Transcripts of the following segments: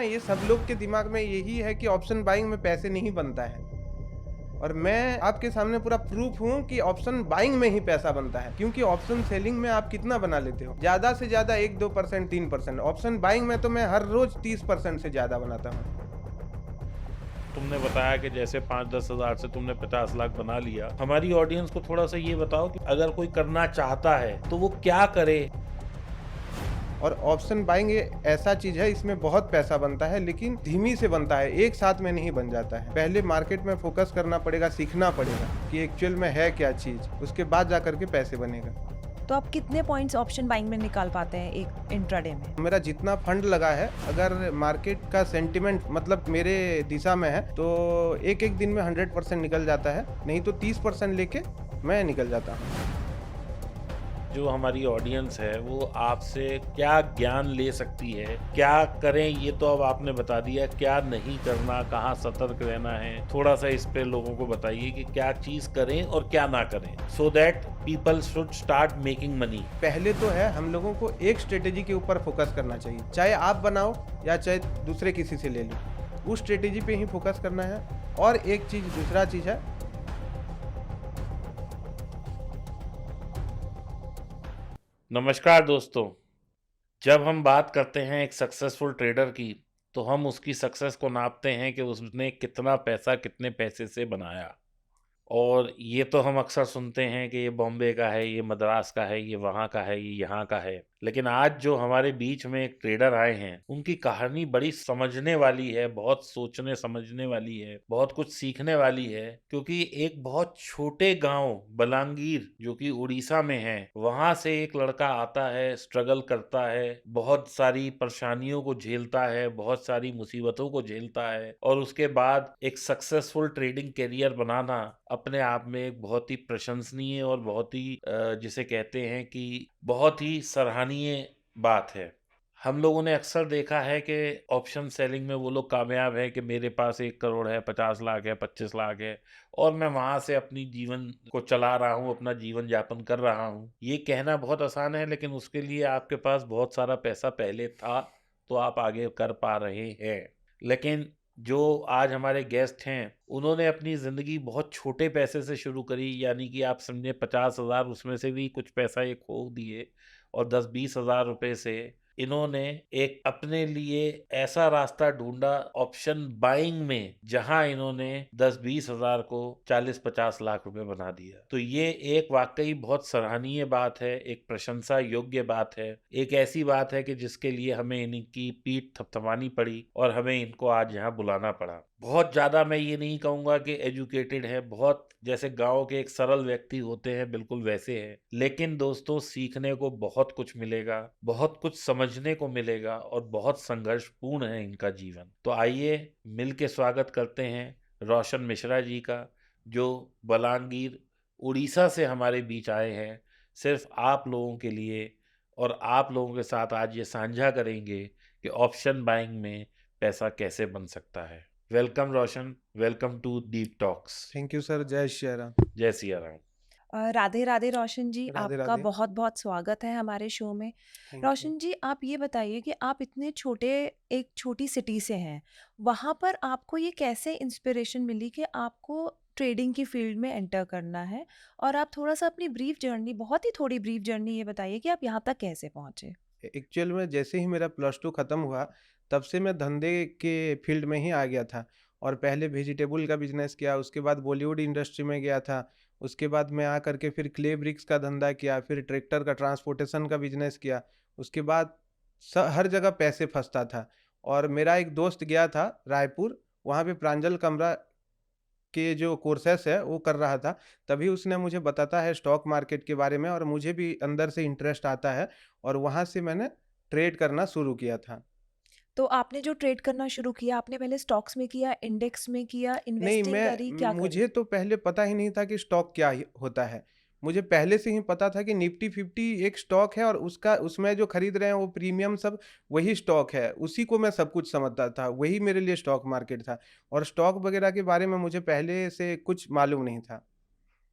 ना, ये सब लोग के दिमाग में यही है कि ऑप्शन बाइंग में पैसे नहीं बनता है, और मैं आपके सामने पूरा प्रूफ हूँ कि ऑप्शन बाइंग में ही पैसा बनता है। क्योंकि ऑप्शन सेलिंग में आप कितना बना लेते हो? ज्यादा से ज्यादा 1-2%, 3%। ऑप्शन बाइंग में तो मैं हर रोज 30% से ज्यादा बनाता हूँ। तुमने बताया कि जैसे 5-10 हज़ार से तुमने 50 लाख बना लिया। हमारी ऑडियंस को थोड़ा सा ये बताओ कि अगर कोई करना चाहता है तो वो क्या करे? और ऑप्शन बाइंग ये ऐसा चीज है, इसमें बहुत पैसा बनता है, लेकिन धीमी से बनता है, एक साथ में नहीं बन जाता है। पहले मार्केट में फोकस करना पड़ेगा, सीखना पड़ेगा कि एक्चुअल में है क्या चीज, उसके बाद जा करके पैसे बनेगा। तो आप कितने पॉइंट्स ऑप्शन बाइंग में निकाल पाते हैं एक इंट्राडे में? मेरा जितना फंड लगा है, अगर मार्केट का सेंटिमेंट मतलब मेरे दिशा में है, तो एक एक दिन में 100% निकल जाता है, नहीं तो 30% लेके मैं निकल जाता हूँ। जो हमारी ऑडियंस है वो आपसे क्या ज्ञान ले सकती है? क्या करें ये तो अब आपने बता दिया, क्या नहीं करना, कहाँ सतर्क रहना है, थोड़ा सा इस पे लोगों को बताइए कि क्या चीज करें और क्या ना करें, so that people should start making money. पहले तो है, हम लोगों को एक स्ट्रेटेजी के ऊपर फोकस करना चाहिए, चाहे आप बनाओ या चाहे दूसरे किसी से ले लो, उस स्ट्रेटेजी पे ही फोकस करना है। और एक चीज, दूसरा चीज है, नमस्कार दोस्तों। जब हम बात करते हैं एक सक्सेसफुल ट्रेडर की, तो हम उसकी सक्सेस को नापते हैं कि उसने कितना पैसा कितने पैसे से बनाया। और ये तो हम अक्सर सुनते हैं कि ये बॉम्बे का है, ये मद्रास का है, ये वहाँ का है, ये यहाँ का है। लेकिन आज जो हमारे बीच में एक ट्रेडर आए हैं, उनकी कहानी बड़ी समझने वाली है, बहुत सोचने समझने वाली है, बहुत कुछ सीखने वाली है। क्योंकि एक बहुत छोटे गांव बलांगीर जो कि उड़ीसा में है, वहां से एक लड़का आता है, स्ट्रगल करता है, बहुत सारी परेशानियों को झेलता है, बहुत सारी मुसीबतों को झेलता है, और उसके बाद एक सक्सेसफुल ट्रेडिंग करियर बनाना अपने आप में एक बहुत ही प्रशंसनीय और बहुत ही जिसे कहते हैं कि बहुत ही सराहनीय बात है। हम लोगों ने अक्सर देखा है कि ऑप्शन सेलिंग में वो लोग कामयाब है कि मेरे पास 1 करोड़ है, 50 लाख है, 25 लाख है, और मैं वहाँ से अपनी जीवन को चला रहा हूँ, अपना जीवन यापन कर रहा हूँ। ये कहना बहुत आसान है, लेकिन उसके लिए आपके पास बहुत सारा पैसा पहले था, तो आप आगे कर पा रहे हैं। लेकिन जो आज हमारे गेस्ट हैं, उन्होंने अपनी ज़िंदगी बहुत छोटे पैसे से शुरू करी, यानी कि आप समझे 50,000, उसमें से भी कुछ पैसा ये खो दिए, और 10-20 हज़ार रुपए से इन्होंने एक अपने लिए ऐसा रास्ता ढूंढा ऑप्शन बाइंग में, जहां इन्होंने 10-20 हज़ार को 40-50 लाख रुपए बना दिया। तो ये एक वाकई बहुत सराहनीय बात है, एक प्रशंसा योग्य बात है, एक ऐसी बात है कि जिसके लिए हमें इनकी पीठ थपथपानी पड़ी और हमें इनको आज यहाँ बुलाना पड़ा। बहुत ज़्यादा मैं ये नहीं कहूँगा कि एजुकेटेड है, बहुत जैसे गांव के एक सरल व्यक्ति होते हैं, बिल्कुल वैसे हैं। लेकिन दोस्तों, सीखने को बहुत कुछ मिलेगा, बहुत कुछ समझने को मिलेगा, और बहुत संघर्षपूर्ण है इनका जीवन। तो आइए मिल के स्वागत करते हैं रोशन मिश्रा जी का, जो बलांगीर उड़ीसा से हमारे बीच आए हैं सिर्फ आप लोगों के लिए, और आप लोगों के साथ आज ये साझा करेंगे कि ऑप्शन बाइंग में पैसा कैसे बन सकता है। Welcome Roshan, welcome to Deep Talks. Thank you sir, Jai Shri Ram. जय सिया राम। राधे राधे रोशन जी, राधे आपका राधे। बहुत बहुत स्वागत है हमारे शो में। Thank you. रोशन जी, आप ये बताइए कि आप इतने छोटे, एक छोटी सिटी से हैं, वहाँ पर आपको ये कैसे इंस्पिरेशन मिली कि आपको ट्रेडिंग की फील्ड में एंटर करना है? और आप थोड़ा सा अपनी ब्रीफ जर्नी, बहुत ही थोड़ी ब्रीफ जर्नी, ये बताइए कि आप यहाँ तक कैसे पहुँचे? एक्चुअल में जैसे ही मेरा +2 ख़त्म हुआ, तब से मैं धंधे के फील्ड में ही आ गया था, और पहले वेजिटेबल का बिजनेस किया, उसके बाद बॉलीवुड इंडस्ट्री में गया था, उसके बाद मैं आ करके फिर क्ले ब्रिक्स का धंधा किया, फिर ट्रैक्टर का ट्रांसपोर्टेशन का बिजनेस किया। उसके बाद हर जगह पैसे फंसता था, और मेरा एक दोस्त गया था रायपुर, वहाँ पे प्रांजल कमरा के जो कोर्सेस है वो कर रहा था। तभी उसने मुझे बताता है स्टॉक मार्केट के बारे में, और मुझे भी अंदर से इंटरेस्ट आता है, और वहाँ से मैंने ट्रेड करना शुरू किया था। तो आपने जो ट्रेड करना शुरू किया, आपने पहले स्टॉक्स में किया, इंडेक्स में किया, नहीं, इन्वेस्टिंग करी, मैं क्या मुझे करी? तो पहले पता ही नहीं था कि स्टॉक क्या होता है। मुझे पहले से ही पता था कि निफ्टी 50 एक स्टॉक है, और उसका उसमें जो खरीद रहे हैं वो प्रीमियम सब वही स्टॉक है। उसी को मैं सब कुछ समझता था, वही मेरे लिए स्टॉक मार्केट था, और स्टॉक वगैरह के बारे में मुझे पहले से कुछ मालूम नहीं था।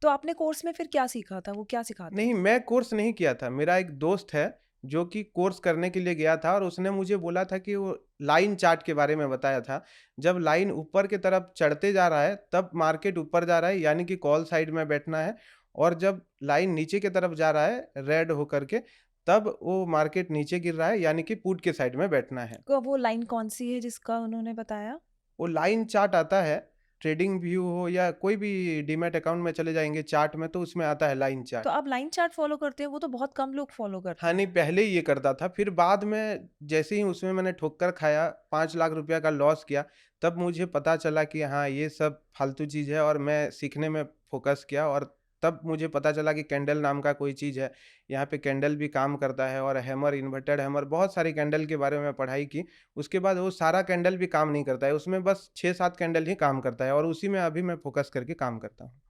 तो आपने कोर्स में फिर क्या सीखा था? वो क्या सिखाते नहीं, थे? मैं कोर्स नहीं किया था। मेरा एक दोस्त है, जो कि कोर्स करने के लिए गया था, और उसने मुझे बोला था कि वो लाइन चार्ट के बारे में बताया था। जब लाइन ऊपर की तरफ चढ़ते जा रहा है, तब मार्केट ऊपर जा रहा है, यानी कि कॉल साइड में बैठना है, और जब लाइन नीचे की तरफ जा रहा है रेड होकर के, तब वो मार्केट नीचे गिर रहा है, यानी कि पुट के साइड में बैठना है। को वो लाइन कौन-सी है जिसका उन्होंने बताया? वो लाइन चार्ट आता है, ट्रेडिंग व्यू हो या कोई भी डीमैट अकाउंट में चले जाएँगे चार्ट में, तो उसमें आता है लाइन तो चार्ट। आप लाइन चार्ट फ़ॉलो करते हैं, वो तो बहुत कम लोग फ़ॉलो हाँ, करते नहीं हैं। पहले ही ये करता था, फिर बाद में जैसे ही उसमें मैंने ठोकर खाया, 5 लाख रुपया का लॉस किया, तब मुझे पता चला कि हाँ, ये सब फालतू चीज़ है, और मैं सीखने में फ़ोकस किया, और तब मुझे पता चला कि कैंडल नाम का कोई चीज़ है। यहाँ पे कैंडल भी काम करता है, और हैमर, इन्वर्टेड हैमर, बहुत सारी कैंडल के बारे में पढ़ाई की। उसके बाद वो सारा कैंडल भी काम नहीं करता है, उसमें बस 6-7 कैंडल ही काम करता है, और उसी में अभी मैं फ़ोकस करके काम करता हूँ।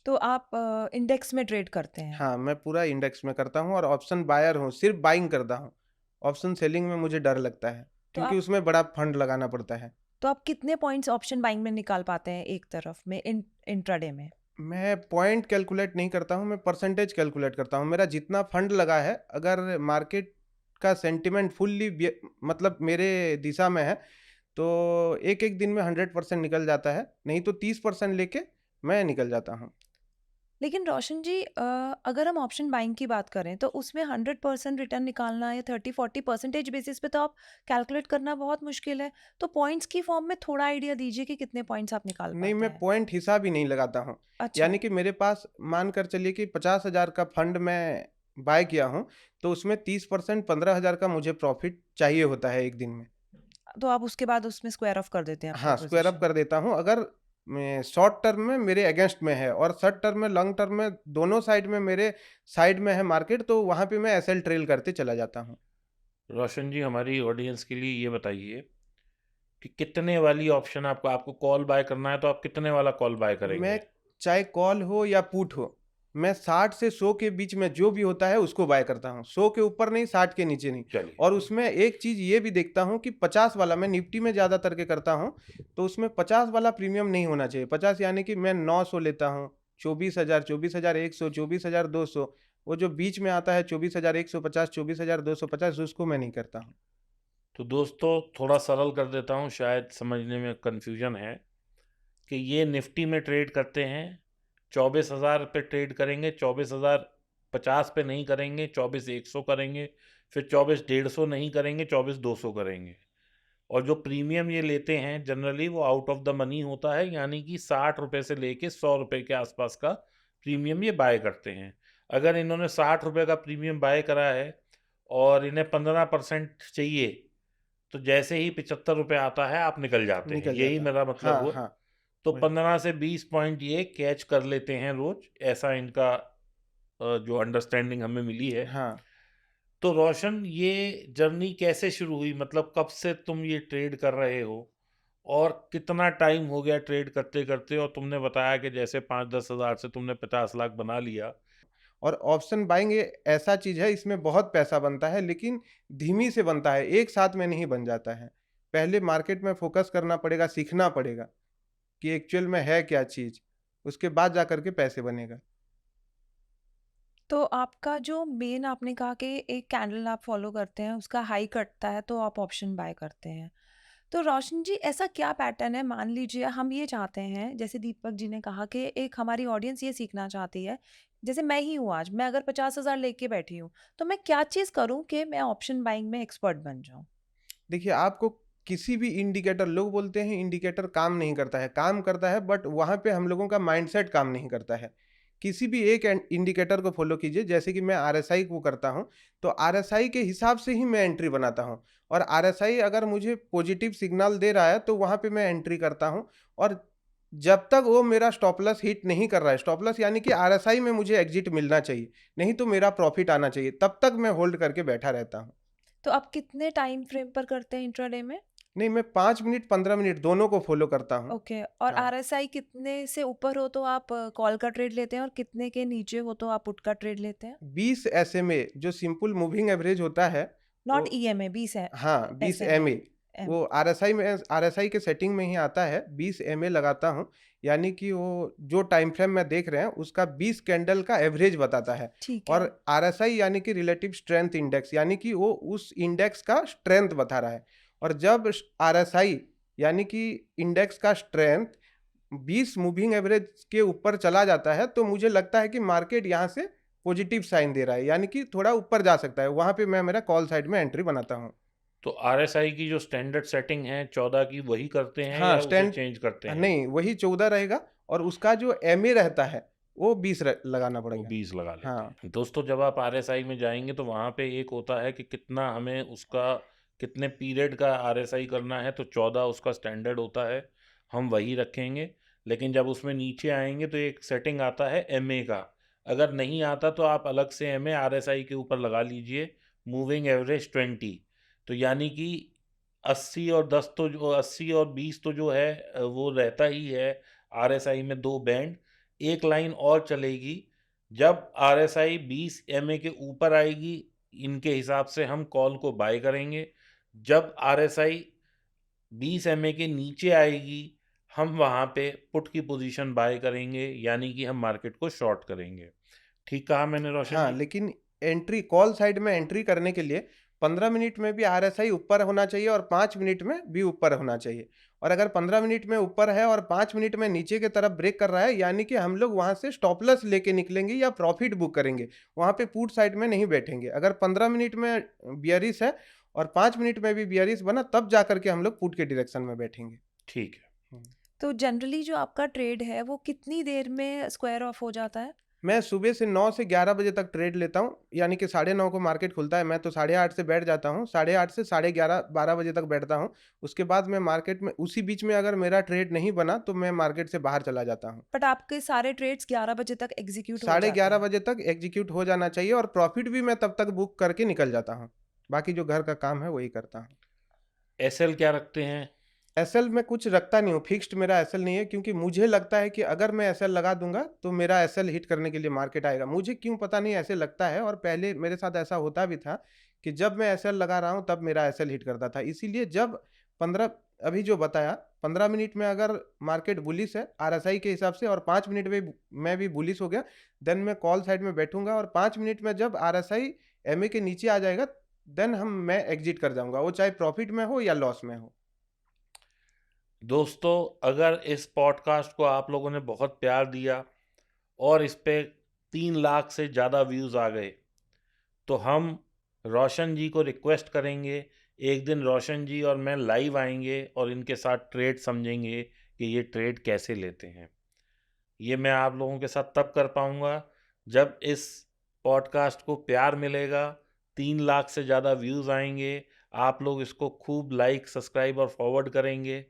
तो आप इंडेक्स में ट्रेड करते हैं। हाँ, मैं पूरा इंडेक्स में करता हूँ, और ऑप्शन बायर हूँ, सिर्फ़ बाइंग करता हूँ। ऑप्शन सेलिंग में मुझे डर लगता है, तो क्योंकि आप उसमें बड़ा फंड लगाना पड़ता है। तो आप कितने पॉइंट्स ऑप्शन बाइंग में निकाल पाते हैं एक तरफ में इंट्राडे में? मैं पॉइंट कैलकुलेट नहीं करता हूँ, मैं परसेंटेज कैलकुलेट करता हूँ। मेरा जितना फंड लगा है, अगर मार्केट का सेंटिमेंट फुल्ली मतलब मेरे दिशा में है, तो एक-एक दिन में 100% निकल जाता है, नहीं तो 30% लेके मैं निकल जाता हूँ। लेकिन रोशन जी अगर हम ऑप्शन बाइंग की बात करें तो उसमें 100% रिटर्न निकालना या 30-40 परसेंटेज बेसिस पे तो आप कैलकुलेट करना बहुत मुश्किल है। तो पॉइंट्स की फॉर्म में थोड़ा आइडिया दीजिए कि कितने पॉइंट्स आप निकाल नहीं, पाते मैं हैं? पॉइंट हिसाब ही नहीं लगाता हूँ। अच्छा। यानी कि मेरे पास मान कर चलिए कि 50,000 का फंड मैं बाय किया हूँ, तो उसमें 30% 15,000 का मुझे प्रॉफ़िट चाहिए होता है 1 दिन में। तो आप उसके बाद उसमें स्क्वायर ऑफ कर देते हैं अपनी हाँ, स्क्वायर अप पोजीशन। कर देता हूँ, अगर मैं शॉर्ट टर्म में मेरे अगेंस्ट में है, और शॉर्ट टर्म में, लॉन्ग टर्म में, दोनों साइड में मेरे साइड में है मार्केट, तो वहाँ पे मैं एसएल ट्रेल करते चला जाता हूँ। रोशन जी, हमारी ऑडियंस के लिए ये बताइए कि कितने वाली ऑप्शन आपको कॉल बाय करना है, तो आप कितने वाला कॉल बाय मैं करेंगे? चाहे कॉल हो या पुट हो, मैं 60 से 100 के बीच में जो भी होता है उसको बाय करता हूँ। 100 के ऊपर नहीं, 60 के नीचे नहीं। चलिए। और उसमें एक चीज़ ये भी देखता हूँ कि 50 वाला, मैं निफ्टी में ज़्यादातर के करता हूँ, तो उसमें 50 वाला प्रीमियम नहीं होना चाहिए। 50 यानी कि मैं 900 लेता हूँ, 24,000, 24,100, 24,200, वो जो बीच में आता है 24,150, 24,250, उसको मैं नहीं करता हूँ। तो दोस्तों, थोड़ा सरल कर देता हूँ, शायद समझने में कन्फ्यूजन है कि ये निफ्टी में ट्रेड करते हैं, 24,000 पे ट्रेड करेंगे, 24,050 पे नहीं करेंगे, 24,100 करेंगे, फिर 24,150 नहीं करेंगे, 24,200 करेंगे। और जो प्रीमियम ये लेते हैं जनरली वो आउट ऑफ द मनी होता है, यानी कि 60 रुपये से लेके 100 रुपये के आसपास का प्रीमियम ये बाय करते हैं। अगर इन्होंने 60 रुपये का प्रीमियम बाय करा है और इन्हें 15% चाहिए, तो जैसे ही 75 रुपये आता है आप निकल जाते हैं, निकल यही जाता हूँ। मेरा मतलब हाँ, हुआ। हाँ, तो वही। 15 से 20 पॉइंट ये कैच कर लेते हैं रोज, ऐसा इनका जो अंडरस्टैंडिंग हमें मिली है। हाँ। तो रोशन, ये जर्नी कैसे शुरू हुई? मतलब कब से तुम ये ट्रेड कर रहे हो, और कितना टाइम हो गया ट्रेड करते करते? और तुमने बताया कि जैसे 5-10 हज़ार से तुमने 50 लाख बना लिया। और ऑप्शन बाइंग ये ऐसा चीज़ है, इसमें बहुत पैसा बनता है, लेकिन धीमी से बनता है, एक साथ में नहीं बन जाता है। पहले मार्केट में फ़ोकस करना पड़ेगा, सीखना पड़ेगा कि एक्चुअल में है क्या चीज़, उसके बाद जा कर के पैसे बनेगा। तो आपका जो मेन आपने कहा कि एक कैंडल आप फॉलो करते हैं, उसका हाई कटता है तो आप ऑप्शन बाय करते हैं। तो रोशन जी ऐसा क्या पैटर्न है, मान लीजिए हम ये चाहते हैं जैसे दीपक जी ने कहा कि एक हमारी ऑडियंस ये सीखना चाहती है, जैसे मैं ही हूँ आज, मैं अगर 50,000 लेके बैठी हूँ, तो मैं क्या चीज़ करूँ कि मैं ऑप्शन बाइंग में एक्सपर्ट बन जाऊँ? देखिए, आपको किसी भी इंडिकेटर, लोग बोलते हैं इंडिकेटर काम नहीं करता है, काम करता है, बट वहाँ पे हम लोगों का माइंडसेट काम नहीं करता है। किसी भी एक इंडिकेटर को फॉलो कीजिए, जैसे कि मैं आरएसआई को करता हूँ, तो आरएसआई के हिसाब से ही मैं एंट्री बनाता हूँ, और आरएसआई अगर मुझे पॉजिटिव सिग्नल दे रहा है तो वहाँ पे मैं एंट्री करता हूँ, और जब तक वो मेरा स्टॉप लॉस हिट नहीं कर रहा है, स्टॉप लॉस यानी कि आरएसआई में मुझे एग्जिट मिलना चाहिए, नहीं तो मेरा प्रॉफिट आना चाहिए, तब तक मैं होल्ड करके बैठा रहता हूँ। तो आप कितने टाइम फ्रेम पर करते हैं इंट्राडे में? नहीं, मैं 5 मिनट, 15 मिनट दोनों को फ़ॉलो करता हूँ। ओके, और हाँ, आरएसआई कितने से ऊपर हो तो आप कॉल का ट्रेड लेते हैं और कितने के नीचे हो तो आप पुट का ट्रेड लेते हैं? 20 एसएमए जो सिंपल मूविंग एवरेज होता है, नॉट वो ईएमए, 20 है हाँ, 20 एसएमए। एमए, एम वो आरएसआई के सेटिंग में ही आता है, 20 एमए लगाता हूँ, यानी कि वो जो टाइम फ्रेम में देख रहे हैं उसका 20 कैंडल का एवरेज बताता है। ठीक और है। आरएसआई यानी कि रिलेटिव स्ट्रेंथ इंडेक्स, यानी कि वो उस इंडेक्स का स्ट्रेंथ बता रहा है। और जब आरएसआई यानी कि इंडेक्स का स्ट्रेंथ 20 मूविंग एवरेज के ऊपर चला जाता है, तो मुझे लगता है कि मार्केट यहाँ से पॉजिटिव साइन दे रहा है, यानी कि थोड़ा ऊपर जा सकता है। वहाँ पे मैं मेरा कॉल साइड में एंट्री बनाता हूँ। तो आरएसआई की जो स्टैंडर्ड सेटिंग है 14 की, वही करते हैं हाँ, या उसे स्टैंड चेंज करते हैं? नहीं, वही 14 रहेगा और उसका जो एमए रहता है, वो 20 लगाना वो पड़ेगा। 20 लगा लेते हाँ। हैं। दोस्तों, जब आप आरएसआई में जाएंगे तो वहाँ पे एक होता है कि कितना हमें उसका, कितने पीरियड का आरएसआई करना है, तो 14 उसका स्टैंडर्ड होता है, हम वही रखेंगे। लेकिन जब उसमें नीचे आएंगे तो एक सेटिंग आता है एमए का। अगर नहीं आता तो आप अलग से एमए आरएसआई के ऊपर लगा लीजिए, मूविंग एवरेज 20। तो यानी कि 80 और 10 तो जो 80 और 20 तो जो है वो रहता ही है आरएसआई में, दो बैंड। एक लाइन और चलेगी, जब आरएसआई 20 एमए के ऊपर आएगी, इनके हिसाब से हम कॉल को बाय करेंगे। जब आरएसआई 20 एमए के नीचे आएगी, हम वहाँ पे पुट की पोजीशन बाय करेंगे, यानी कि हम मार्केट को शॉर्ट करेंगे। ठीक कहा मैंने रोशन हाँ, जी? लेकिन एंट्री कॉल साइड में एंट्री करने के लिए 15 मिनट में भी आरएसआई ऊपर होना चाहिए और 5 मिनट में भी ऊपर होना चाहिए। और अगर 15 मिनट में ऊपर है और 5 मिनट में नीचे की तरफ ब्रेक कर रहा है, यानी कि हम लोग वहाँ से स्टॉप लॉस लेके निकलेंगे या प्रॉफिट बुक करेंगे। वहाँ पे पुट साइड में नहीं बैठेंगे। अगर 15 मिनट में बियरिश है और 5 मिनट में भी बियरिश बना, तब जा करके हम लोग पुट के डायरेक्शन में बैठेंगे। ठीक है। हम्म। तो जनरली जो आपका ट्रेड है वो कितनी देर में स्क्वायर ऑफ हो जाता है? मैं सुबह से 9 से 11 बजे तक ट्रेड लेता हूँ, यानी कि 9:30 को मार्केट खुलता है। मैं तो 8:30 से बैठ जाता हूँ, 8:30 से 11:30 12 बजे तक बैठता हूँ। उसके बाद मैं मार्केट में उसी बीच में अगर मेरा ट्रेड नहीं बना तो मैं मार्केट से बाहर चला जाता हूँ। बट आपके सारे ट्रेड्स 11 बजे तक एग्जीक्यूट हो साढ़े जाते 11 हैं। बजे तक एग्जीक्यूट हो जाना चाहिए और प्रॉफिट भी मैं तब तक बुक करके निकल जाता हूँ। बाकी जो घर का काम है वही करता हूँ। एसएल क्या रखते हैं? एसएल में कुछ रखता नहीं हूँ, फिक्स्ड मेरा एसएल नहीं है, क्योंकि मुझे लगता है कि अगर मैं एसएल लगा दूंगा तो मेरा एसएल हिट करने के लिए मार्केट आएगा। मुझे क्यों पता नहीं ऐसे लगता है, और पहले मेरे साथ ऐसा होता भी था कि जब मैं एसएल लगा रहा हूँ तब मेरा एसएल हिट करता था। इसीलिए जब 15 अभी जो बताया 15 मिनट में अगर मार्केट बुलिश है आरएसआई के हिसाब से और 5 मिनट में मैं भी बुलिश हो गया, देन मैं कॉल साइड में बैठूंगा और 5 मिनट में जब आरएसआई एमए के नीचे आ जाएगा देन मैं एग्जिट कर जाऊंगा, वो चाहे प्रॉफिट में हो या लॉस में हो। दोस्तों, अगर इस पॉडकास्ट को आप लोगों ने बहुत प्यार दिया और इस पे 3 लाख से ज़्यादा व्यूज़ आ गए, तो हम रोशन जी को रिक्वेस्ट करेंगे, एक दिन रोशन जी और मैं लाइव आएंगे और इनके साथ ट्रेड समझेंगे कि ये ट्रेड कैसे लेते हैं। ये मैं आप लोगों के साथ तब कर पाऊँगा जब इस पॉडकास्ट को प्यार मिलेगा, 3 लाख से ज़्यादा व्यूज़ आएंगे, आप लोग इसको खूब लाइक, सब्सक्राइब और फॉरवर्ड करेंगे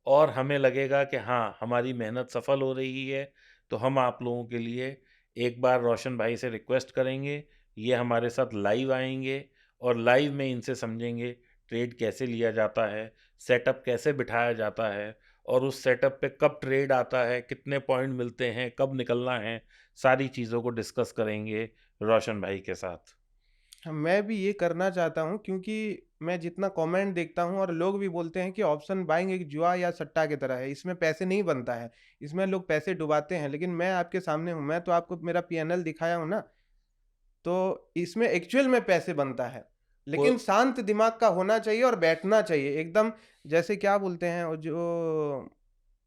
और हमें लगेगा कि हाँ, हमारी मेहनत सफल हो रही है। तो हम आप लोगों के लिए एक बार रोशन भाई से रिक्वेस्ट करेंगे, ये हमारे साथ लाइव आएंगे और लाइव में इनसे समझेंगे ट्रेड कैसे लिया जाता है, सेटअप कैसे बिठाया जाता है और उस सेटअप पे कब ट्रेड आता है, कितने पॉइंट मिलते हैं, कब निकलना है, सारी चीज़ों को डिस्कस करेंगे रोशन भाई के साथ। हाँ, मैं भी ये करना चाहता हूँ, क्योंकि मैं जितना कमेंट देखता हूँ और लोग भी बोलते हैं कि ऑप्शन बाइंग एक जुआ या सट्टा की तरह है, इसमें पैसे नहीं बनता है, इसमें लोग पैसे डुबाते हैं। लेकिन मैं आपके सामने हूँ, मैं तो आपको मेरा पीएनएल दिखाया हूँ ना, तो इसमें एक्चुअल में पैसे बनता है। वो लेकिन शांत दिमाग का होना चाहिए और बैठना चाहिए एकदम, जैसे क्या बोलते हैं वो जो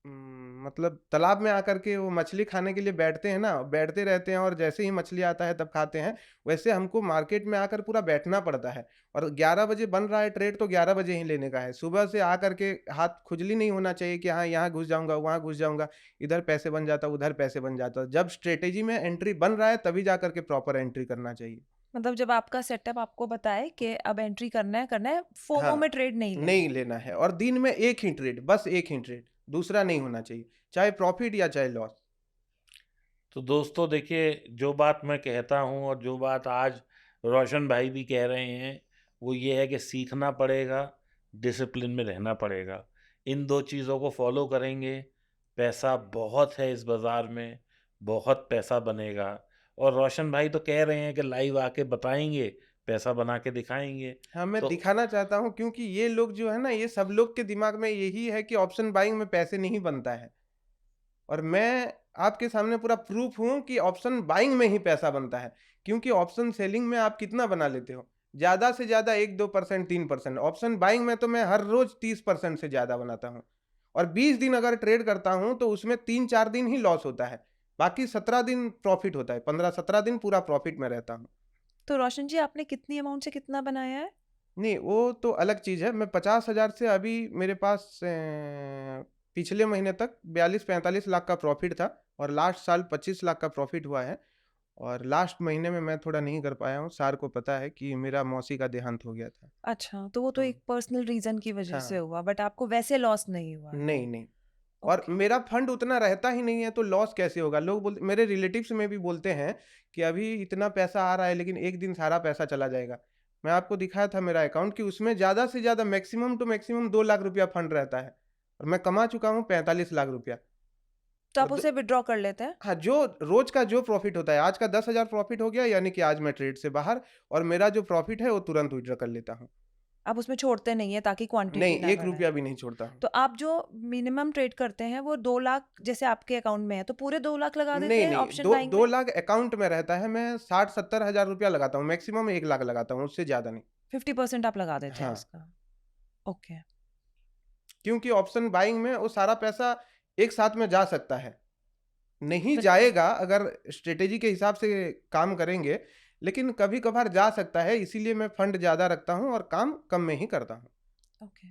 मतलब तालाब में आकर के वो मछली खाने के लिए बैठते हैं ना, बैठते रहते हैं और जैसे ही मछली आता है तब खाते हैं। वैसे हमको मार्केट में आकर पूरा बैठना पड़ता है। और 11 बजे बन रहा है ट्रेड तो 11 बजे ही लेने का है। सुबह से आकर के हाथ खुजली नहीं होना चाहिए कि हाँ यहाँ घुस जाऊंगा वहाँ घुस जाऊंगा, इधर पैसे बन जाता उधर पैसे बन जाता। जब स्ट्रेटेजी में एंट्री बन रहा है तभी जा करके प्रॉपर एंट्री करना चाहिए। मतलब जब आपका सेटअप आपको बताए कि अब एंट्री करना है, फोमो हाँ, में ट्रेड नहीं लेना नहीं है। लेना है और दिन में एक ही ट्रेड, बस एक ही ट्रेड, दूसरा नहीं होना चाहिए, चाहे प्रॉफिट या चाहे लॉस। तो दोस्तों देखिए, जो बात मैं कहता हूँ और जो बात आज रोशन भाई भी कह रहे हैं, वो ये है कि सीखना पड़ेगा, डिसिप्लिन में रहना पड़ेगा। इन दो चीज़ों को फॉलो करेंगे, पैसा बहुत है इस बाज़ार में, बहुत पैसा बनेगा। और रोशन भाई तो कह रहे हैं कि लाइव आके बताएंगे पैसा बना के दिखाएंगे। हाँ, मैं तो दिखाना चाहता हूँ क्योंकि ये लोग जो है ना, ये सब लोग के दिमाग में यही है कि ऑप्शन बाइंग में पैसे नहीं बनता है। और मैं आपके सामने पूरा प्रूफ हूँ कि ऑप्शन बाइंग में ही पैसा बनता है। क्योंकि ऑप्शन सेलिंग में आप कितना बना लेते हो? ज़्यादा से ज़्यादा 1-2%, 3%। ऑप्शन बाइंग में तो मैं हर रोज़ 30% से ज़्यादा बनाता हूँ। और 20 दिन अगर ट्रेड करता हूँ तो उसमें 3-4 दिन ही लॉस होता है। बाकी 17 दिन प्रॉफ़िट होता है। 15-17 दिन पूरा प्रॉफ़िट में रहता हूँ। तो रोशन जी, आपने कितनी अमाउंट से कितना बनाया है? नहीं, वो तो अलग चीज़ है। मैं 50,000 से अभी मेरे पास पिछले महीने तक 42-45 लाख का प्रॉफ़िट था और लास्ट साल 25 लाख का प्रॉफ़िट हुआ है। और लास्ट महीने में मैं थोड़ा नहीं कर पाया हूँ। सार को पता है कि मेरा मौसी का देहांत हो गया था। अच्छा, तो वो तो तो एक पर्सनल रीज़न की वजह से हाँ, हुआ, बट आपको वैसे लॉस नहीं हुआ है। नहीं, नहीं। और ओके। मेरा फंड उतना रहता ही नहीं है तो लॉस कैसे होगा? लोग बोलते, मेरे रिलेटिव्स में भी बोलते हैं कि अभी इतना पैसा आ रहा है लेकिन एक दिन सारा पैसा चला जाएगा। मैं आपको दिखाया था मेरा अकाउंट कि उसमें ज़्यादा से ज़्यादा मैक्सिमम टू मैक्सिमम 2 लाख रुपया फंड रहता है और मैं कमा चुका हूँ 45 लाख रुपया। तो और आप दो उसे विथड्रॉ कर लेते हैं? हाँ, जो रोज़ का जो प्रॉफ़िट होता है, आज का 10,000 प्रॉफ़िट हो गया यानी कि आज मैं ट्रेड से बाहर और मेरा जो प्रॉफ़िट है वो तुरंत विथड्रॉ कर लेता हूँ। आप उसमें छोड़ते नहीं हैं ताकि नहीं, क्वांटिटी ना 1 बढ़े। रुपया भी नहीं छोड़ता हूँ। तो आप जो मिनिमम ट्रेड करते हैं वो 2 लाख जैसे आपके अकाउंट में है, तो पूरे 2 लाख लगा देते नहीं, हैं नहीं, ऑप्शन 2 बाइंग 2 में? लाख अकाउंट में रहता है, मैं 60-70 हज़ार रुपया लगाता हूँ, मैक्सिमम 1 लाख लगाता हूँ, उससे ज़्यादा नहीं। 50% आप लगा देते हैं हाँ, उसका। ओके। क्योंकि ऑप्शन बाइंग में वो सारा पैसा एक साथ में जा सकता है। नहीं बिल्कुल। जाएगा अगर स्ट्रैटेजी के हिसाब से काम करेंगे, लेकिन कभी-कभार जा सकता है, इसीलिए मैं फंड ज़्यादा रखता हूँ और काम कम में ही करता हूँ। ओके।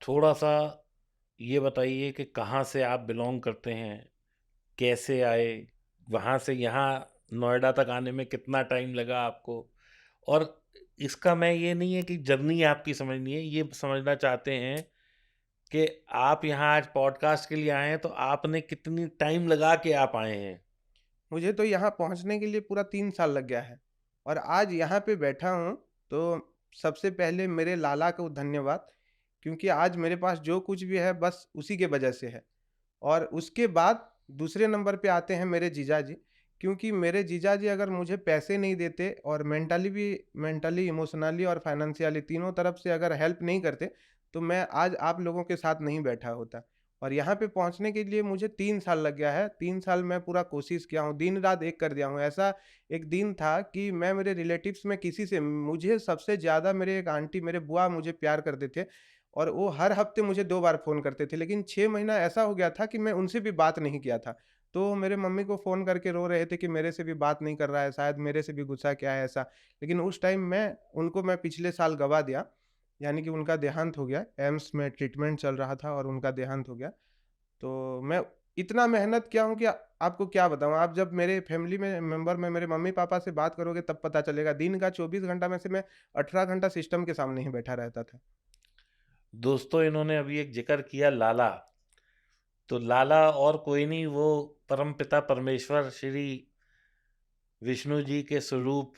थोड़ा सा ये बताइए कि कहाँ से आप बिलोंग करते हैं, कैसे आए, वहाँ से यहाँ नोएडा तक आने में कितना टाइम लगा आपको? और इसका मैं ये नहीं है कि जर्नी आपकी समझनी है, ये समझना चाहते हैं कि आप यहाँ आज पॉडकास्ट के लिए आए हैं, तो आपने कितनी टाइम लगा के आप आए हैं? मुझे तो यहाँ पहुँचने के लिए पूरा 3 साल लग गया है और आज यहाँ पे बैठा हूँ, तो सबसे पहले मेरे लाला को धन्यवाद, क्योंकि आज मेरे पास जो कुछ भी है बस उसी के वजह से है। और उसके बाद दूसरे नंबर पे आते हैं मेरे जीजाजी, क्योंकि मेरे जीजाजी अगर मुझे पैसे नहीं देते और मेंटली, इमोशनली और फाइनेंशियली तीनों तरफ से अगर हेल्प नहीं करते, तो मैं आज आप लोगों के साथ नहीं बैठा होता। और यहाँ पे पहुँचने के लिए मुझे 3 साल लग गया है। 3 साल मैं पूरा कोशिश किया हूँ, दिन-रात एक कर दिया हूँ। ऐसा एक दिन था कि मैं मेरे रिलेटिव्स में किसी से, मुझे सबसे ज़्यादा मेरे एक आंटी, मेरे बुआ मुझे प्यार करते थे और वो हर हफ्ते मुझे 2 बार फ़ोन करते थे, लेकिन 6 महीना ऐसा हो गया था कि मैं उनसे भी बात नहीं किया था। तो मेरे मम्मी को फ़ोन करके रो रहे थे कि मेरे से भी बात नहीं कर रहा है, शायद मेरे से भी गुस्सा क्या है ऐसा। लेकिन उस टाइम मैं पिछले साल गँवा दिया, यानी कि उनका देहांत हो गया। एम्स में ट्रीटमेंट चल रहा था और उनका देहांत हो गया। तो मैं इतना मेहनत किया हूँ कि आपको क्या बताऊँ, आप जब मेरे फैमिली में मेंबर में मेरे मम्मी-पापा से बात करोगे तब पता चलेगा। दिन का 24 घंटा में से मैं 18 घंटा सिस्टम के सामने ही बैठा रहता था। दोस्तों, इन्होंने अभी एक ज़िक्र किया लाला, तो लाला और कोई नहीं, वो परमपिता परमेश्वर श्री विष्णु जी के स्वरूप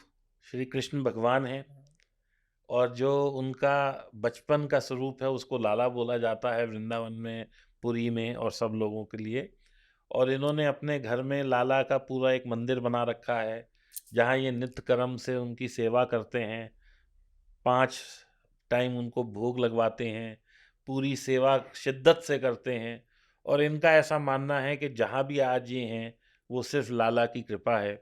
श्री कृष्ण भगवान हैं। और जो उनका बचपन का स्वरूप है उसको लाला बोला जाता है वृंदावन में, पुरी में और सब लोगों के लिए। और इन्होंने अपने घर में लाला का पूरा एक मंदिर बना रखा है, जहाँ ये नित्य कर्म से उनकी सेवा करते हैं। 5 टाइम उनको भोग लगवाते हैं, पूरी सेवा शिद्दत से करते हैं। और इनका ऐसा मानना है कि जहाँ भी आज ये हैं, वो सिर्फ़ लाला की कृपा है।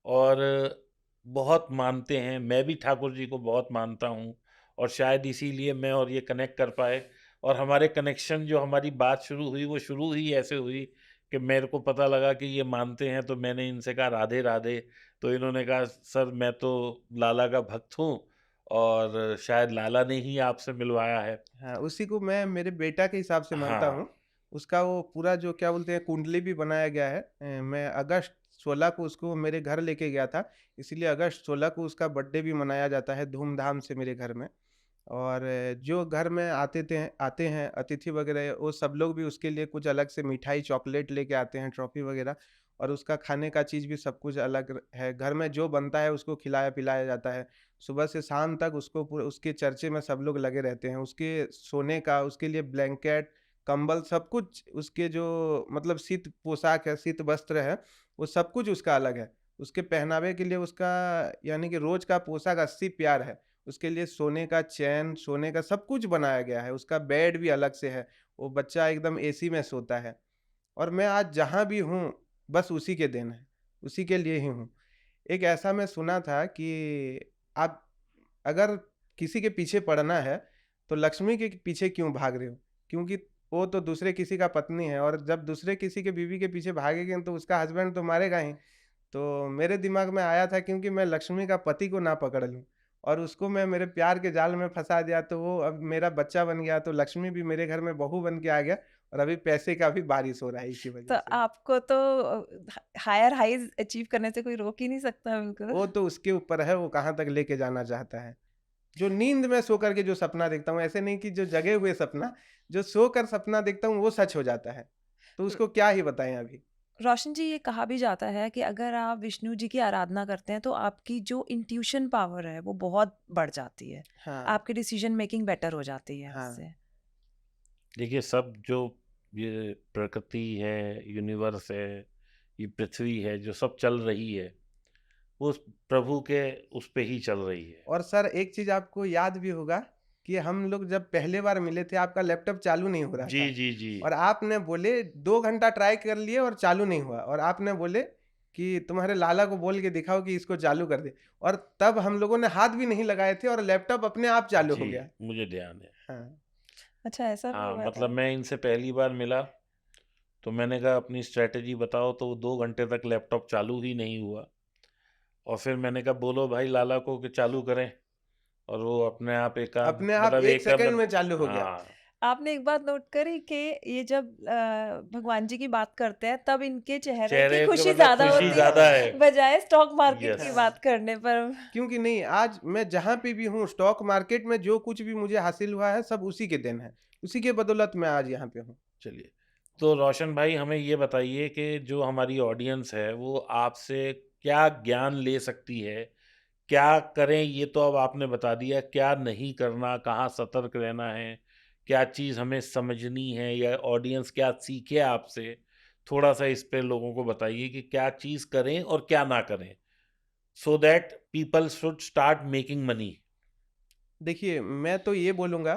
और बहुत मानते हैं, मैं भी ठाकुर जी को बहुत मानता हूँ और शायद इसीलिए मैं और ये कनेक्ट कर पाए। और हमारे कनेक्शन, जो हमारी बात शुरू हुई, वो शुरू ही ऐसे हुई कि मेरे को पता लगा कि ये मानते हैं, तो मैंने इनसे कहा राधे राधे। तो इन्होंने कहा सर मैं तो लाला का भक्त हूँ और शायद लाला ने ही आपसे मिलवाया है। हाँ, उसी को मैं मेरे बेटा के हिसाब से मानता हाँ। हूँ। उसका वो पूरा जो क्या बोलते हैं कुंडली भी बनाया गया है। मैं अगस्त 16 को उसको मेरे घर लेके गया था, इसीलिए अगस्त 16 को उसका बर्थडे भी मनाया जाता है धूम-धाम से मेरे घर में। और जो घर में आते हैं अतिथि वगैरह, वो सब लोग भी उसके लिए कुछ अलग से मिठाई, चॉकलेट लेके आते हैं, ट्रॉफ़ी वगैरह। और उसका खाने का चीज़ भी सब कुछ अलग है। घर में जो बनता है उसको खिलाया-पिलाया जाता है। सुबह से शाम तक उसको पूरे उसके चर्चे में सब लोग लगे रहते हैं। उसके सोने का, उसके लिए ब्लैंकेट, कंबल सब कुछ, उसके जो मतलब शीत पोशाक है, शीत वस्त्र है, वो सब कुछ उसका अलग है। उसके पहनावे के लिए उसका यानी कि रोज का पोशाक 80 प्यार है। उसके लिए सोने का चैन, सोने का सब कुछ बनाया गया है। उसका बेड भी अलग से है। वो बच्चा एकदम एसी में सोता है। और मैं आज जहाँ भी हूँ, बस उसी के देन है, उसी के लिए ही हूँ। एक ऐसा मैं सुना था कि आप अगर किसी के पीछे पड़ना है, तो लक्ष्मी के पीछे क्यों भाग रहे हो? क्योंकि वो तो दूसरे किसी का पत्नी है, और जब दूसरे किसी के बीवी के पीछे भागेंगे तो उसका हस्बैंड तो मारेगा ही। तो मेरे दिमाग में आया था, क्योंकि मैं लक्ष्मी का पति को ना पकड़ लूँ और उसको मैं मेरे प्यार के जाल में फँसा दिया, तो वो अब मेरा बच्चा बन गया, तो लक्ष्मी भी मेरे घर में बहू बन के आ गया, और अभी पैसे का भी बारिश हो रहा है इसी तो वजह से। आपको तो हायर हाइज़ अचीव करने से कोई रोक ही नहीं सकता बिल्कुल। वो तो उसके ऊपर है, वो कहाँ तक लेके जाना चाहता है। जो नींद में सो कर के जो सपना देखता हूँ, ऐसे नहीं कि जो जगे हुए सपना, जो सोकर सपना देखता हूँ वो सच हो जाता है। तो उसको क्या ही बताएँ अभी। रोशन जी, ये कहा भी जाता है कि अगर आप विष्णु जी की आराधना करते हैं तो आपकी जो इंट्यूशन पावर है वो बहुत बढ़ जाती है। हाँ, आपकी डिसीजन मेकिंग बेटर हो जाती है हाँ। उससे। देखिए सब जो ये प्रकृति है, यूनिवर्स है, ये पृथ्वी है, जो सब चल रही है, वो उस प्रभु के उस पे ही चल रही है। और सर एक चीज़ आपको याद भी होगा कि हम लोग जब पहले बार मिले थे, आपका लैपटॉप चालू नहीं हो रहा जी, था, जी, जी। और आपने बोले 2 घंटा ट्राई कर लिए और चालू नहीं हुआ, और आपने बोले कि तुम्हारे लाला को बोल के दिखाओ कि इसको चालू कर दे, और तब हम लोगों ने हाथ भी नहीं लगाए थे और लैपटॉप अपने आप चालू हो जी, गया। मुझे ध्यान है। हाँ, अच्छा, ऐसा भी हाँ, हुआ मतलब था? मैं इनसे पहली बार मिला, तो मैंने कहा अपनी स्ट्रैटेजी बताओ, तो वो 2 घंटे तक लैपटॉप चालू ही नहीं हुआ। और फिर मैंने कहा बोलो भाई लाला को कि चालू करें, और वो अपने आप एकाध अपने आप मतलब 1 एक सेकंड मतलब में चालू हो गया। हाँ, आपने एक बात नोट करी कि ये जब भगवान जी की बात करते हैं तब इनके चेहरे की चेहरे पे खुशी मतलब ज्यादा खुशी होती ज़्यादा है है। बजाय स्टॉक मार्केट की यस। हाँ, बात करने पर। क्योंकि नहीं, आज मैं जहाँ पे भी हूँ, स्टॉक मार्केट में जो कुछ भी मुझे हासिल हुआ है, सब उसी के देन है। उसी के बदौलत मैं आज यहाँ पे हूँ। चलिए, तो रोशन भाई हमें ये बताइए कि जो हमारी ऑडियंस है वो आपसे क्या ज्ञान ले सकती है? क्या करें ये तो अब आपने बता दिया, क्या नहीं करना, कहाँ सतर्क रहना है, क्या चीज़ हमें समझनी है या ऑडियंस क्या सीखे आपसे? थोड़ा-सा इस पे लोगों को बताइए कि क्या चीज़ करें और क्या ना करें? So that people should start making money. देखिए, मैं तो ये बोलूँगा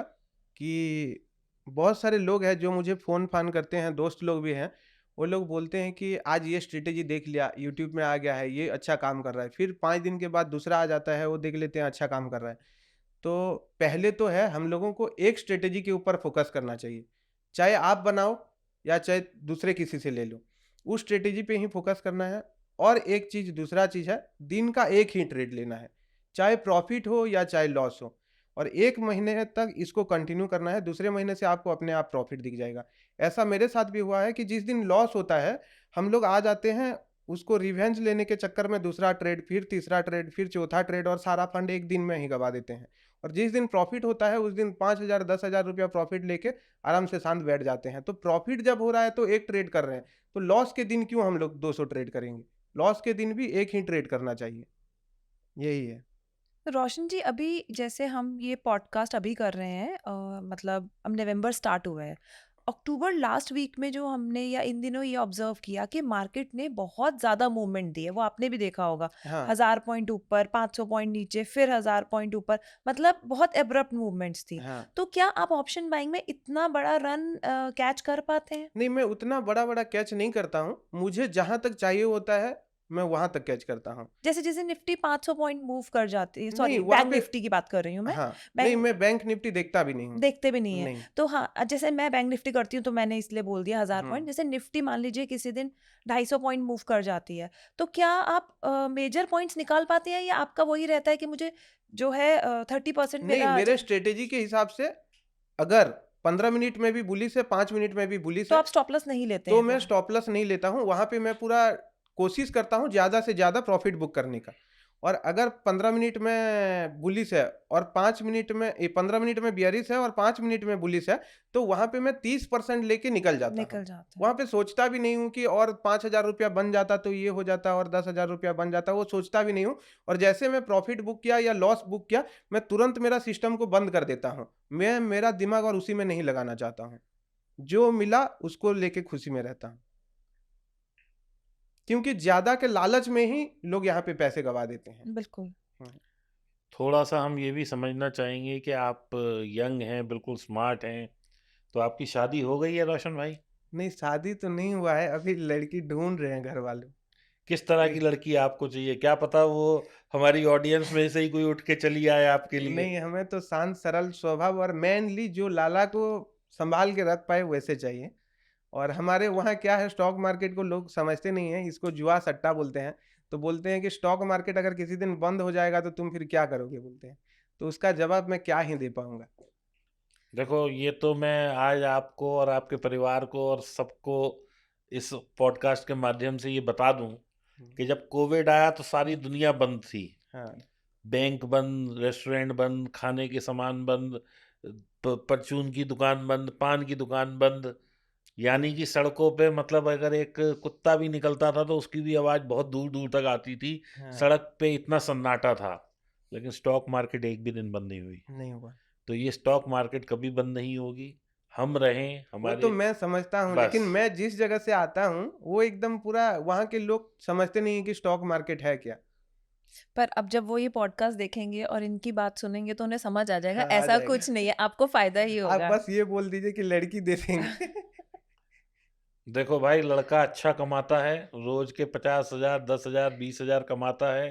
कि बहुत सारे लोग हैं जो मुझे फ़ोन-फ़ान करते हैं, दोस्त लोग भी हैं। वो लोग बोलते हैं कि आज ये स्ट्रैटेजी देख लिया, यूट्यूब में आ गया है, ये अच्छा काम कर रहा है। फिर 5 दिन के बाद दूसरा आ जाता है, वो देख लेते हैं अच्छा काम कर रहा है। तो पहले तो है, हम लोगों को एक स्ट्रैटेजी के ऊपर फ़ोकस करना चाहिए। चाहे आप बनाओ या चाहे दूसरे किसी से ले लो। उस स्ट्रैटेजी पे ही फ़ोकस करना है। और एक चीज़, दूसरा चीज़ है, दिन का एक ही ट्रेड लेना है। चाहे प्रॉफ़िट हो या चाहे लॉस हो। और 1 महीने तक इसको कंटिन्यू करना है, दूसरे महीने से आपको अपने आप प्रॉफ़िट दिख जाएगा। ऐसा मेरे साथ भी हुआ है कि जिस दिन लॉस होता है, हम लोग आ जाते हैं, उसको रिवेंज लेने के चक्कर में दूसरा ट्रेड, फिर तीसरा ट्रेड, फिर चौथा ट्रेड, और सारा फंड 1 दिन में ही गँवा देते हैं। और जिस दिन प्रॉफ़िट होता है, उस दिन 5,000 10,000 रुपया प्रॉफ़िट लेके आराम से शांत बैठ जाते हैं। तो प्रॉफ़िट जब हो रहा है तो 1 ट्रेड कर रहे हैं, तो लॉस के दिन क्यों हम लोग 200 ट्रेड करेंगे? लॉस के दिन भी 1 ही ट्रेड करना चाहिए। यही है। तो रोशन जी, अभी जैसे हम ये पॉडकास्ट अभी कर रहे हैं, मतलब अब नवंबर स्टार्ट हुआ है। अक्टूबर लास्ट वीक में जो हमने या इन दिनों ये ऑब्जर्व किया कि मार्केट ने बहुत ज़्यादा मूवमेंट दी है, वो आपने भी देखा होगा। हाँ, 1000 पॉइंट ऊपर, 500 पॉइंट नीचे, फिर 1000 पॉइंट ऊपर, मतलब बहुत एब्रप्ट मूवमेंट्स थी। हाँ। तो क्या आप ऑप्शन बाइंग में इतना बड़ा रन कैच कर पाते हैं? नहीं, मैं उतना बड़ा-बड़ा कैच नहीं करता हूँ। मुझे जहाँ तक चाहिए होता है, मैं वहाँ तक कैच करता हूँ। जैसे जैसे निफ्टी 500 पॉइंट मूव कर जाती है, नहीं, सॉरी वहाँ बैंक पे निफ्टी की बात कर रही हूँ मैं। हाँ, नहीं, बैंक मैं बैंक निफ्टी देखता भी नहीं हूँ। देखते भी नहीं है। नहीं। तो हाँ, जैसे मैं बैंक निफ्टी करती हूँ तो मैंने इसलिए बोल दिया 1000 हुँ। पॉइंट। जैसे निफ्टी मान लीजिए किसी दिन 250 पॉइंट मूव कर जाती है, तो क्या आप मेजर पॉइंट्स निकाल पाते हैं या आपका वही रहता है कि मुझे जो है 30% नहीं, मेरा मेरे स्ट्रैटेजी के हिसाब से अगर 15 मिनट में भी बुलिश है, 5 मिनट में भी बुलिश तो है, आप स्टॉप लॉस नहीं लेते तो हैं मैं फिर? स्टॉप लॉस नहीं लेता हूँ। वहाँ पे मैं पूरा कोशिश करता हूँ ज़्यादा से ज़्यादा प्रॉफ़िट बुक करने का। और अगर 15 मिनट में बुलिश है और 5 मिनट में 15 मिनट में बियरिश है और 5 मिनट में बुलिश है, तो वहाँ पे मैं 30% लेके निकल जाता हूँ। निकल जाते हैं। वहाँ पे सोचता भी नहीं हूँ कि और 5,000 रुपया बन जाता तो ये हो जाता और 10,000 रुपया बन जाता, वो सोचता भी नहीं हूँ। और जैसे मैं प्रॉफ़िट बुक किया या लॉस बुक किया, मैं तुरंत मेरा सिस्टम को बंद कर देता हूँ। मैं मेरा दिमाग और उसी में नहीं लगाना चाहता हूँ। जो मिला उसको लेके खुशी में रहता हूँ। क्योंकि ज़्यादा के लालच में ही लोग यहाँ पे पैसे गवा देते हैं। बिल्कुल। हुँ। थोड़ा-सा हम ये भी समझना चाहेंगे कि आप यंग हैं, बिल्कुल स्मार्ट हैं, तो आपकी शादी हो गई है रोशन भाई? नहीं, शादी तो नहीं हुआ है, अभी लड़की ढूँढ रहे हैं घरवाले। किस तरह की एक लड़की आपको चाहिए? क्या पता वो हमारी ऑडियंस में से ही कोई उठ के चली आए आपके लिए? नहीं, हमें तो शांत सरल स्वभाव और मेनली जो लाला को सँभाल के रख पाए वैसे चाहिए। और हमारे वहाँ क्या है, स्टॉक मार्केट को लोग समझते नहीं हैं, इसको जुआ सट्टा बोलते हैं। तो बोलते हैं कि स्टॉक मार्केट अगर किसी दिन बंद हो जाएगा तो तुम फिर क्या करोगे बोलते हैं। तो उसका जवाब मैं क्या ही दे पाऊँगा। देखो, ये तो मैं आज आपको और आपके परिवार को और सबको इस पॉडकास्ट के माध्यम से ये बता दूँ हुँ। कि जब कोविड आया तो सारी दुनिया बंद थी। हाँ। बैंक बंद, रेस्टोरेंट बंद, खाने के सामान बंद, परचून की दुकान बंद, पान की दुकान बंद। यानी कि सड़कों पे मतलब अगर एक कुत्ता भी निकलता था तो उसकी भी आवाज़ बहुत दूर-दूर तक आती थी। हाँ, सड़क पे इतना सन्नाटा था। लेकिन स्टॉक मार्केट एक भी दिन बंद नहीं हुई। नहीं हुआ। तो ये स्टॉक मार्केट कभी बंद नहीं होगी। हम रहें, वो तो हमारे मैं समझता हूँ, लेकिन बस। मैं जिस जगह से आता हूँ, वो एकदम पूरा वहाँ के लोग समझते नहीं हैं कि स्टॉक मार्केट है क्या? पर अब जब वो ये पॉडकास्ट देखेंगे और इनकी बात सुनेंगे तो उन्हें समझ आ जाएगा हाँ, आ ऐसा जाएगा। कुछ नहीं है, आपको फ़ायदा ही आप होगा। बस ये बोल दीजिए कि लड़की दे देंगे। देखो भाई, लड़का अच्छा कमाता है, रोज़ के 50,000, 10,000, 20,000 कमाता है।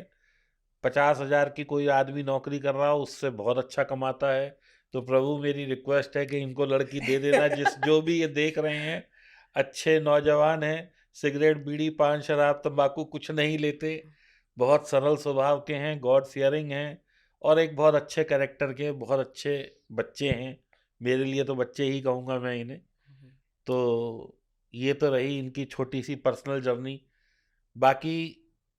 50,000 की कोई आदमी नौकरी कर रहा हो, उससे बहुत अच्छा कमाता है। तो प्रभु मेरी रिक्वेस्ट है कि इनको लड़की दे देना, जो भी ये देख रहे हैं, अच्छे नौजवान हैं, सिगरेट, बीड़ी, पान, शराब, तंबाकू कुछ नहीं लेते, बहुत सरल स्वभाव के हैं, गॉड फियरिंग हैं और एक बहुत अच्छे कैरेक्टर के, बहुत अच्छे बच्चे हैं। मेरे लिए तो बच्चे ही कहूँगा मैं इन्हें। तो ये तो रही इनकी छोटी-सी पर्सनल जर्नी। बाकी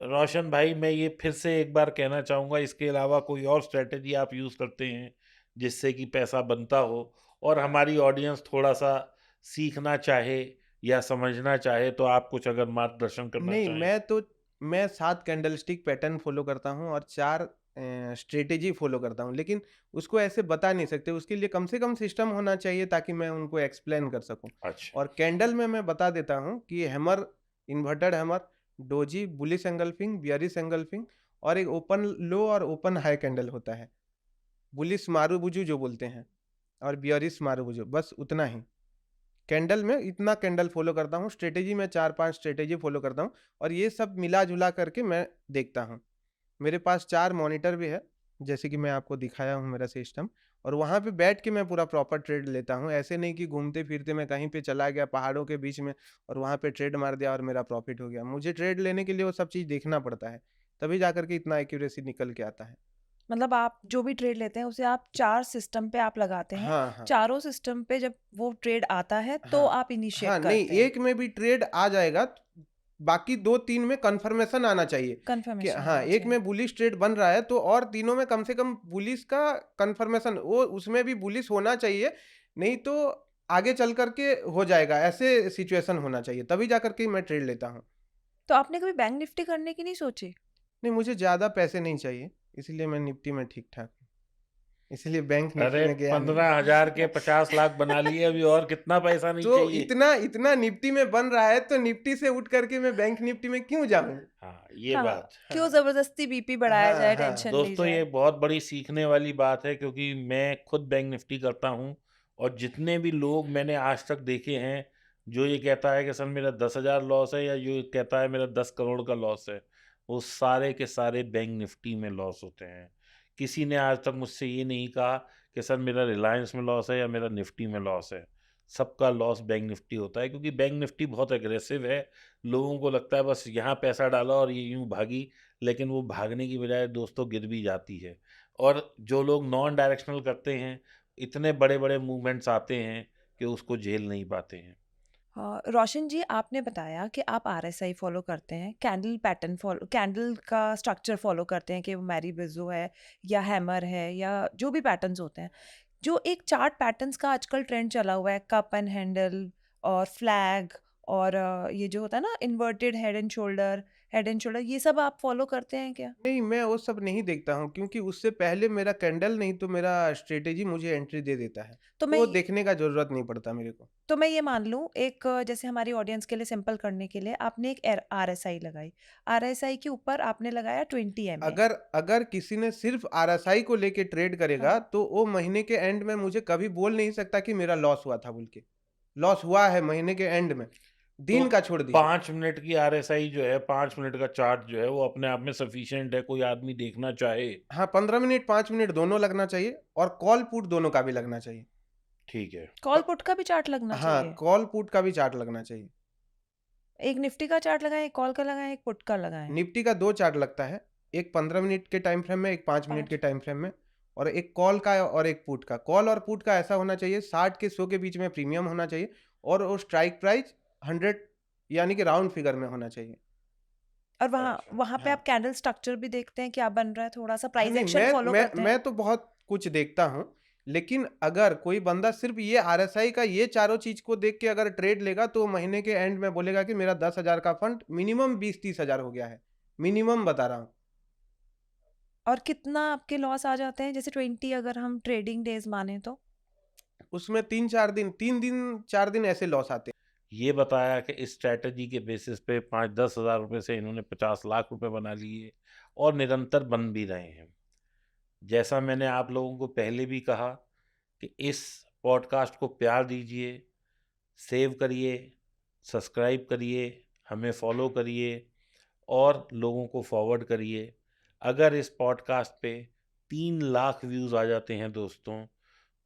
रोशन भाई, मैं ये फिर से एक बार कहना चाहूँगा, इसके अलावा कोई और स्ट्रैटेजी आप यूज़ करते हैं जिससे कि पैसा बनता हो और हमारी ऑडियंस थोड़ा-सा सीखना चाहे या समझना चाहे, तो आप कुछ अगर मार्गदर्शन करना नहीं, चाहें? मैं 7 कैंडलस्टिक पैटर्न फ़ॉलो करता हूँ और 4 स्ट्रैटेजी फ़ॉलो करता हूँ, लेकिन उसको ऐसे बता नहीं सकते। उसके लिए कम से कम सिस्टम होना चाहिए ताकि मैं उनको एक्सप्लेन कर सकूँ। अच्छा। और कैंडल में मैं बता देता हूँ कि hammer, inverted hammer, doji, bullish engulfing, bearish engulfing और एक ओपन लो और ओपन हाई कैंडल होता है। बुलिश मारुबुजु जो बोलते हैं और बियरिश मारुबुजु, बस उतना ही। कैंडल में इतना कैंडल फ़ॉलो करता हूँ, स्ट्रैटेजी में 4-5 स्ट्रैटेजी फ़ॉलो करता हूँ और ये सब मिला-जुला करके मैं देखता हूँ। मेरे पास 4 मॉनिटर भी है, जैसे कि मैं आपको दिखाया हूँ मेरा सिस्टम, और वहाँ पे बैठ के मैं पूरा प्रॉपर ट्रेड लेता हूँ। ऐसे नहीं कि घूमते-फिरते मैं कहीं पे चला गया पहाड़ों के बीच में और वहाँ पे ट्रेड मार दिया और मेरा प्रॉफ़िट हो गया। मुझे ट्रेड लेने के लिए वो सब चीज़ देखना पड़ता है, तभी जाकर के इतना एक्यूरेसी निकल के आता है। मतलब आप जो भी ट्रेड लेते हैं उसे आप 4 सिस्टम पे आप लगाते हैं। हाँ, हाँ। चारों सिस्टम पे जब वो ट्रेड आता है तो हाँ। आप इनिशिएट हाँ, नहीं, करते हैं। एक में भी ट्रेड आ जाएगा, बाकी 2-3 में कन्फर्मेशन आना चाहिए कि कन्फर्मेशन हाँ, आना एक चाहिए। में बुलिश ट्रेड बन रहा है तो और तीनों में कम से कम बुलिश का कन्फर्मेशन, वो उसमें भी बुलिश होना चाहिए, नहीं तो आगे चल कर के हो जाएगा, ऐसे सिचुएशन होना चाहिए, तभी जाकर के मैं ट्रेड लेता हूँ। तो आपने कभी बैंक निफ्टी करने की नहीं सोची? नहीं, मुझे ज़्यादा पैसे नहीं चाहिए, इसलिए मैं निफ्टी में ठीक-ठाक हूँ, इसलिए बैंक निफ्टी अरे में गया नहीं। 15,000 के 50 लाख बना लिए, अभी और कितना पैसा नहीं तो चाहिए? इतना इतना निफ्टी में बन रहा है तो निफ्टी से उठ करके मैं बैंक निफ्टी में क्यों जाऊँ? हाँ, ये हाँ, बात। क्यों हाँ। ज़बरदस्ती बीपी बढ़ाया हाँ, जाए, हाँ। टेंशन ली दोस्तों, ये जाए। बहुत बड़ी सीखने वाली बात है क्योंकि मैं खुद बैंक निफ्टी करता हूँ और जितने भी लोग मैंने आज तक देखे हैं, जो ये कहता है कि सर मेरा 10,000 लॉस है या जो ये कहता है मेरा 10 करोड़ का लॉस है, वो सारे के सारे बैंक निफ्टी में लॉस होते हैं। किसी ने आज तक मुझसे ये नहीं कहा कि सर मेरा रिलायंस में लॉस है या मेरा निफ्टी में लॉस है। सबका लॉस बैंक निफ्टी होता है क्योंकि बैंक निफ्टी बहुत एग्रेसिव है। लोगों को लगता है बस यहाँ पैसा डाला और ये यूँ भागी, लेकिन वो भागने की बजाय दोस्तों गिर भी जाती है। और जो लोग नॉन डायरेक्शनल करते हैं, इतने बड़े-बड़े मूवमेंट्स आते हैं कि उसको झेल नहीं पाते हैं। रोशन जी, आपने बताया कि आप आरएसआई फॉलो करते हैं, कैंडल का स्ट्रक्चर फॉलो करते हैं कि वो मैरी बिज़ो है या हैमर है या जो भी पैटर्न्स होते हैं। जो एक चार्ट पैटर्न्स का आजकल ट्रेंड चला हुआ है, कप एंड हैंडल और फ्लैग और ये जो होता है ना इन्वर्टेड हेड एंड शोल्डर ये सब आप फॉलो करते हैं क्या? नहीं, मैं वो सब नहीं देखता हूँ क्योंकि उससे पहले मेरा कैंडल नहीं तो मेरा स्ट्रैटेजी मुझे एंट्री दे देता है। तो मैं तो ये देखने का ज़रूरत नहीं पड़ता मेरे को। तो मैं ये मान लूँ एक जैसे हमारी ऑडियंस के लिए सिंपल करने के लिए आपने एक आरएसआई लगाई। आरएसआई के ऊपर आपने लगाया 20 एमए। अगर अगर किसी ने सिर्फ़ आरएसआई को लेके ट्रेड करेगा, हाँ। तो वो महीने के एंड में मुझे कभी बोल नहीं सकता कि मेरा लॉस हुआ था बोल के। लॉस हुआ है महीने के एंड में, तो दिन का छोड़ दीजिए। 5 मिनट की आरएसआई जो है, 5 मिनट का चार्ट जो है, वो अपने आप में सफिशिएंट है, कोई आदमी देखना चाहे। हाँ, 15 मिनट, 5 मिनट दोनों लगना चाहिए और कॉल पुट दोनों का भी लगना चाहिए। ठीक है। कॉल प पुट का भी चार्ट लगना हाँ, चाहिए? कॉल पुट का भी चार्ट लगना चाहिए। एक निफ्टी का चार्ट लगाएँ, एक कॉल का लगाएँ, एक पुट का लगाएँ? निफ्टी का 2 चार्ट लगता है, एक 15 मिनट के टाइम फ्रेम में, एक 5 मिनट 5 के टाइम फ्रेम में और एक कॉल का और एक पुट का। कॉल और पुट का ऐसा होना चाहिए 60 के 100 के बीच में प्रीमियम होना चाहिए और वो स्ट्राइक प्राइस 100 यानी कि राउंड फिगर में होना चाहिए। और वहाँ अच्छा। वहाँ पे हाँ। आप कैंडल स्ट्रक्चर भी देखते हैं क्या बन रहा है? थोड़ा-सा हाँ, प्राइस नहीं एक्शन फॉलो करते हैं? मैं तो बहुत कुछ देखता हूँ, लेकिन अगर कोई बंदा सिर्फ़ ये आरएसआई का ये चारों चीज़ को देख के अगर ट्रेड लेगा तो महीने के एंड में बोलेगा कि मेरा 10,000 का फंड मिनिमम 20-30 हज़ार हो गया है। मिनिमम बता रहा हूँ। और कितना आपके लॉस आ जाते हैं? जैसे 20 अगर हम ट्रेडिंग डेज़ माने तो? उसमें 3-4 दिन 3 दिन 4 दिन ऐसे लॉस आते हैं। ये बताया कि इस स्ट्रैटेजी के बेसिस पे 5-10 हज़ार रुपए से इन्होंने 50 लाख रुपए बना लिए और निरंतर बन भी रहे हैं। जैसा मैंने आप लोगों को पहले भी कहा कि इस पॉडकास्ट को प्यार दीजिए, सेव करिए, सब्सक्राइब करिए, हमें फॉलो करिए और लोगों को फॉरवर्ड करिए। अगर इस पॉडकास्ट पे 3 लाख व्यूज़ आ जाते हैं दोस्तों,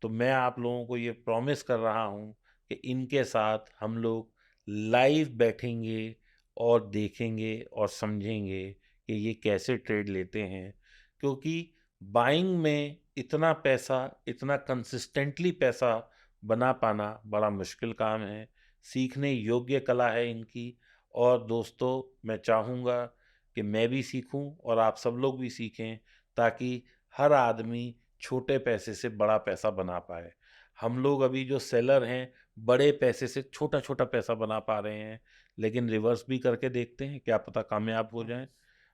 तो मैं आप लोगों को ये प्रॉमिस कर रहा हूँ कि इनके साथ हम लोग लाइव बैठेंगे और देखेंगे और समझेंगे कि ये कैसे ट्रेड लेते हैं, क्योंकि बाइंग में इतना पैसा, इतना कंसिस्टेंटली पैसा बना पाना बड़ा मुश्किल काम है। सीखने योग्य कला है इनकी। और दोस्तों, मैं चाहूँगा कि मैं भी सीखूं और आप सब लोग भी सीखें, ताकि हर आदमी छोटे पैसे से बड़ा पैसा बना पाए। हम लोग अभी जो सेलर हैं, बड़े पैसे से छोटा-छोटा पैसा बना पा रहे हैं, लेकिन रिवर्स भी करके देखते हैं, क्या पता कामयाब हो जाएँ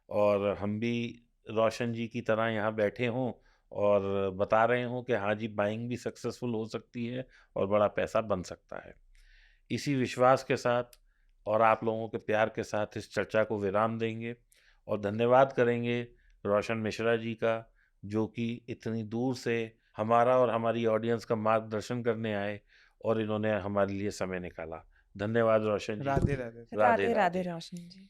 और हम भी रोशन जी की तरह यहाँ बैठे हों और बता रहे हों कि हाँ जी, बाइंग भी सक्सेसफुल हो सकती है और बड़ा पैसा बन सकता है। इसी विश्वास के साथ और आप लोगों के प्यार के साथ इस चर्चा को विराम देंगे और धन्यवाद करेंगे रोशन मिश्रा जी का, जो कि इतनी दूर से हमारा और हमारी ऑडियंस का मार्गदर्शन करने आए और इन्होंने हमारे लिए समय निकाला। धन्यवाद रोशन जी। राधे, राधे। राधे राधे, राधे राधे। रोशन जी।